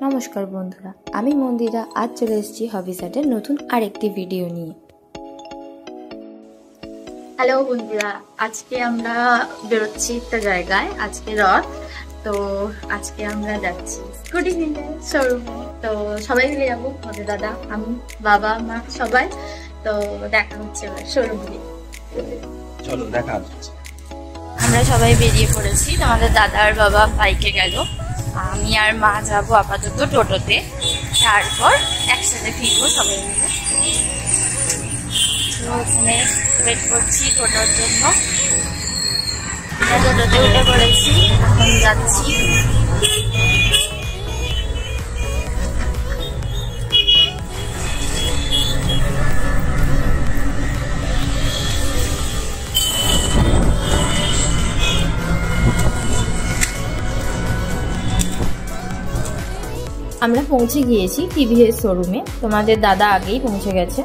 নমস্কার বন্ধুরা, আমি মন্দিরা। আজ চলে এসেছি হবিসাটের নতুন আরেকটি ভিডিও নিয়ে। হ্যালো বন্ধুরা, আজকে আমরা বেরোচ্ছি একটা জায়গায়। আজকে রথ, তো আজকে আমরা যাচ্ছি স্কুটি কিনে শোরুমে। তো সবাই মিলে যাবো, আমাদের দাদা, আমি, বাবা, মা, সবাই। তো দেখা হচ্ছে এবার শোরুমে। চলো দেখা হচ্ছে। আমরা সবাই বেরিয়ে পড়েছি। আমাদের দাদা আর বাবা বাইকে গেল, আমি আর মা যাবো আপাতত টোটোতে, তারপর একসাথে ফিরবো সবাই মিলে। তো ওখানে ওয়েট করছি টোটোর জন্য। আমরা টোটোতে উঠে পড়েছি, এখন যাচ্ছি। আমরা পৌঁছে গিয়েছি টিভিএস শোরুমে। তোমাদের দাদা আগেই পৌঁছে গেছে।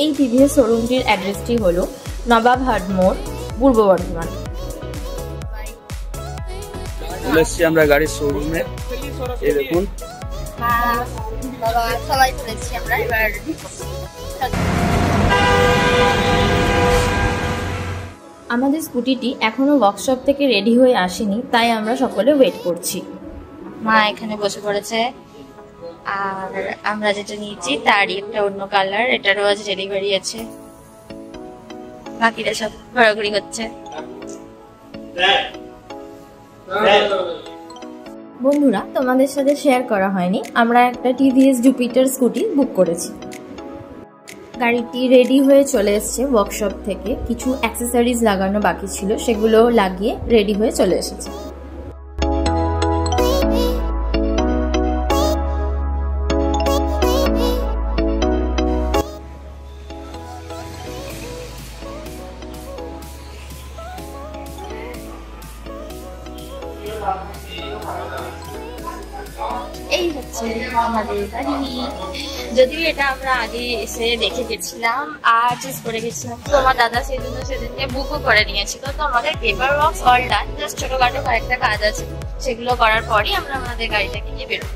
এই টিভিএস শোরুমটির অ্যাড্রেসটি হলো নবাবহাট মোড়, পূর্ব বর্ধমান। এসেছি আমরা গাড়ির শোরুমে। এই দেখুন, সবাই চলেছি আমরা এবার। আমাদের স্কুটিটি এখনো ওয়ার্কশপ থেকে রেডি হয়ে আসেনি, তাই আমরা সকলে ওয়েট করছি। মা এখানে বসে পড়েছে, আর আমরা যেটা নিয়েছি তারই একটা অন্য কালার, এটারও আজ ডেলিভারি আছে। বাকিরা সব ঘোরাঘুরি হচ্ছে। বন্ধুরা, তোমাদের সাথে শেয়ার করা হয়নি, আমরা একটা টিভিএস জুপিটার স্কুটি বুক করেছি। গাড়িটি রেডি হয়ে চলে এসেছে ওয়ার্কশপ থেকে। কিছু অ্যাক্সেসরিজ লাগানো বাকি ছিল, সেগুলো লাগিয়ে রেডি হয়ে চলে এসেছে। এই হচ্ছে আমাদের গাড়ি। যদিও এটা আমরা আগে এসে দেখে গেছিলাম আর চুজ করে গেছিলাম, তো আমার দাদা সেই জন্য সেদিনকে বুকও করে নিয়েছিল। তো আমাদের paper works all done, just ছোটখাটো কয়েকটা কাজ আছে, সেগুলো করার পরই আমরা আমাদের গাড়িটাকে নিয়ে বেরোবো।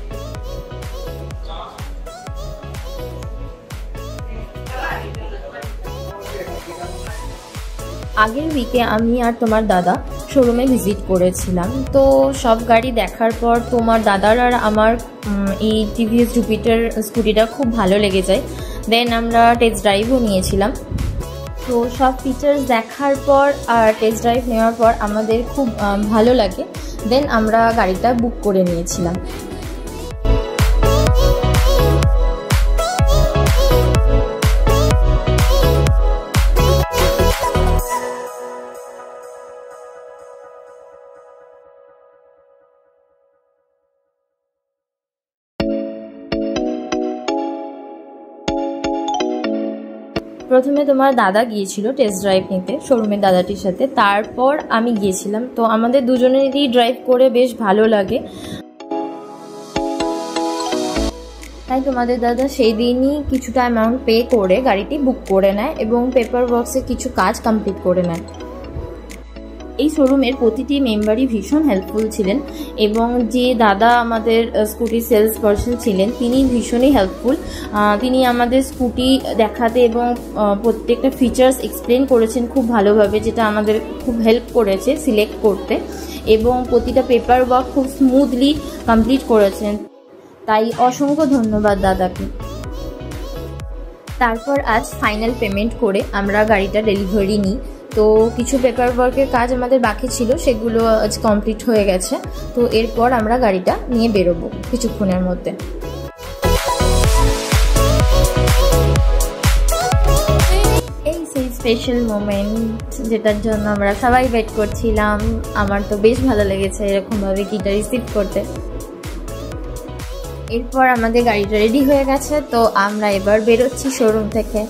আগের উইকে আমি আর তোমার দাদা শোরুমে ভিজিট করেছিলাম। তো সব গাড়ি দেখার পর তোমার দাদার আর আমার এই টিভিএস জুপিটার স্কুটিটা খুব ভালো লেগে যায়। দেন আমরা টেস্ট ড্রাইভও নিয়েছিলাম। তো সব ফিচার্স দেখার পর আর টেস্ট ড্রাইভ নেওয়ার পর আমাদের খুব ভালো লাগে। দেন আমরা গাড়িটা বুক করে নিয়েছিলাম। প্রথমে তোমার দাদা গিয়েছিল টেস্ট ড্রাইভ নিতে শোরুমের দাদাটির সাথে, তারপর আমি গিয়েছিলাম। তো আমাদের দুজনেরই ড্রাইভ করে বেশ ভালো লাগে, তাই তোমাদের দাদা সেই দিনই কিছুটা অ্যামাউন্ট পে করে গাড়িটি বুক করে নেয় এবং পেপার ওয়ার্কসে কিছু কাজ কমপ্লিট করে নেয়। এই শোরুমের প্রতিটি মেম্বারই ভীষণ হেল্পফুল ছিলেন এবং যে দাদা আমাদের স্কুটি সেলস পারসন ছিলেন তিনি ভীষণই হেল্পফুল। তিনি আমাদের স্কুটি দেখাতে এবং প্রত্যেকটা ফিচার্স এক্সপ্লেন করেছেন খুব ভালোভাবে, যেটা আমাদের খুব হেল্প করেছে সিলেক্ট করতে, এবং প্রতিটা পেপার ওয়ার্ক খুব স্মুথলি কমপ্লিট করেছেন। তাই অসংখ্য ধন্যবাদ দাদাকে। তারপর আজ ফাইনাল পেমেন্ট করে আমরা গাড়িটা ডেলিভারি নিই। তো কিছু পেপার ওয়ার্কের কাজ আমাদের বাকি ছিল, সেগুলো আজ কমপ্লিট হয়ে গেছে। তো এরপর আমরা গাড়িটা নিয়ে বেরোবো কিছুক্ষণের মধ্যে। এই সেই স্পেশাল মোমেন্ট যেটার জন্য আমরা সবাই ওয়েট করছিলাম। আমার তো বেশ ভালো লেগেছে এরকমভাবে কিটা রিসিভ করতে। এরপর আমাদের গাড়িটা রেডি হয়ে গেছে, তো আমরা এবার বেরোচ্ছি শোরুম থেকে।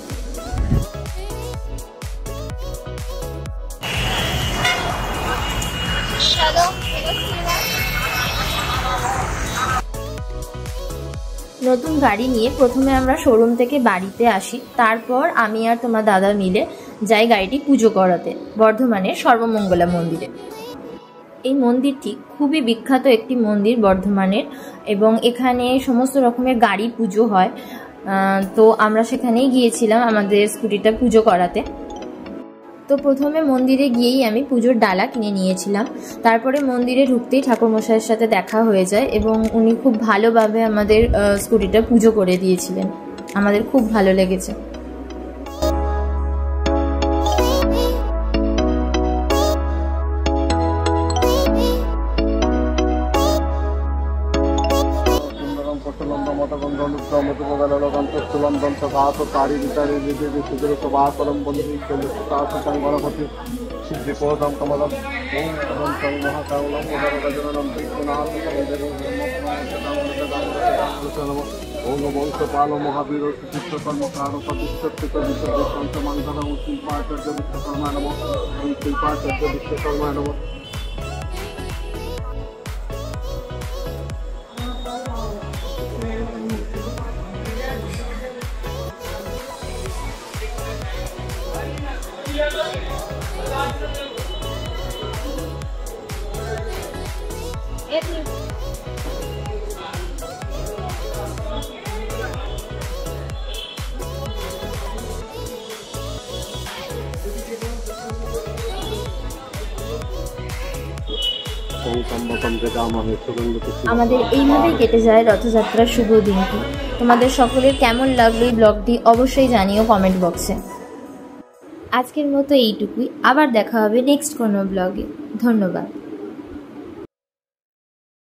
নতুন গাড়ি নিয়ে প্রথমে আমরা শোরুম থেকে বাড়িতে আসি, তারপর আমি আর তোমার দাদা মিলে যাই গাড়িটি পুজো করাতে বর্ধমানের সর্বমঙ্গলা মন্দিরে। এই মন্দিরটি খুবই বিখ্যাত একটি মন্দির বর্ধমানের, এবং এখানে সমস্ত রকমের গাড়ি পুজো হয়। তো আমরা সেখানেই গিয়েছিলাম আমাদের স্কুটিটা পুজো করাতে। তো প্রথমে মন্দিরে গিয়েই আমি পুজোর ডালা কিনে নিয়েছিলাম। তারপরে মন্দিরে ঢুকতেই ঠাকুরমশাইয়ের সাথে দেখা হয়ে যায় এবং উনি খুব ভালোভাবে আমাদের স্কুটিটা পুজো করে দিয়েছিলেন। আমাদের খুব ভালো লেগেছে। বংশপাল মহাবীর চিত্রকর্মকার প্রতিষ্ঠিত বিশ্বমানধর শিল্পাচার্য বিশ্বকর্মা নম শিল্পাচার্য বিশ্বকর্মা নম। আমাদের এইভাবেই কেটে যায় রথযাত্রার শুভ দিনটি। তোমাদের সকলের কেমন লাগলো এই ব্লগটি অবশ্যই জানিও কমেন্ট বক্সে। আজকের মতো এইটুকুই, আবার দেখা হবে নেক্সট কোনো ব্লগে। ধন্যবাদ।